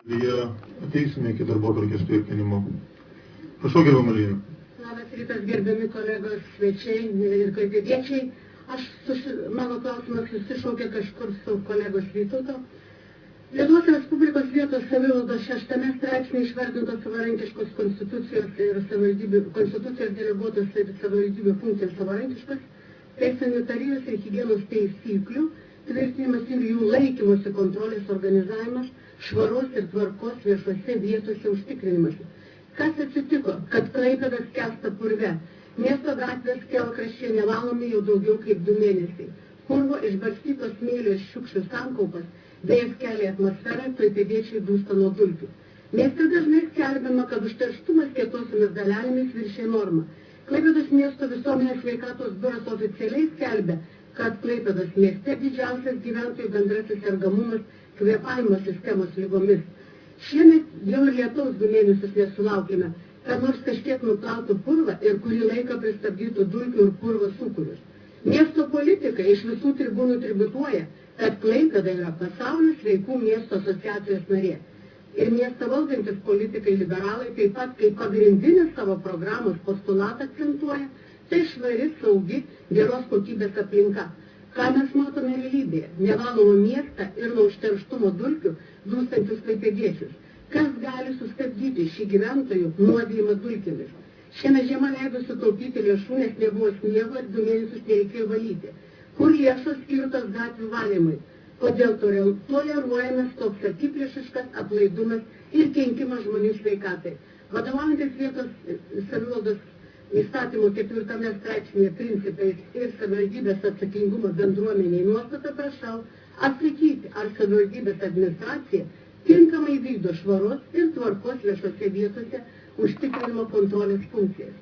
Ateisime iki darbotvarkės tvirtinimo. Prašau, gerbiama Marija. Labas rytas, gerbiami kolegos svečiai ir klaipėdiečiai. Mano klausimas susišaukė kažkur su kolegos Vytauto. Lietuvos Respublikos vietos savivaldos 6 straipsnį išvardintos savarankiškos konstitucijos ir konstitucijos deleguotos ir savivaldybių funkcijos savarankiškos, tai sanitarijos ir higienos taisyklių tvirtinimas ir jų laikymosi kontrolės organizavimas, švaros ir tvarkos viešose vietose užtikrinimas. Kas atsitiko, kad Klaipėda skęsta purve? Miesto gatvės kelkraščiai nevalomi jau daugiau kaip 2 mėnesiai. Purvo išbarstytos smėlio ir šiukšlių sankaupas, vėjas kelia atmosferą, klaipėdiečiai dūsta nuo dulkių. Mieste dažnai skelbiama, kad užterštumas kietosiomis dalelėmis viršė normą. Klaipėdos miesto visuomenės sveikatos biuras oficialiai skelbia, kad Klaipėdos mieste didžiausias gyventojų bendrasis sergamumas kvėpavimo sistemos lygomis. Šiemet jau ir lietaus 2 mėnesius nesulaukime, kad nors kažkiek nuplautų purvą ir kurį laiką pristabdytų dulkių ir purvo sūkurius. Miesto politikai iš visų tribūnų tribituoja, kad Klaipėda yra pasaulio sveikų miesto asociacijos narė. Ir miestą valdantis politikai liberalai taip pat kaip pagrindinį savo programos postulatą akcentuoja, tai švari, saugi, geros kokybės aplinka. Ką mes matome realybėje? Nevalomą miestą ir nuo užterštumo dulkių dūstančius klaipėdiečius. Kas gali sustabdyti šį gyventojų nuodijimą dulkėmis? Šiame žiema leido sutaupyti lėšų, nes nebuvo sniego ir 2 mėnesius nereikėjo valyti. Kur lėšos skirtos gatvių valymui? Kodėl toleruojamas toks akiplėšiškas aplaidumas ir kenkimas žmonių sveikatai? Vadovaujantis vietos savivaldos įstatymo 4 straipsnėje principais ir savivaldybės atsakingumo bendruomeniai nuostatą prašau atsakyti, ar savivaldybės administracija tinkamai vykdo švaros ir tvarkos viešose vietose užtikrinimo kontrolės funkcijas.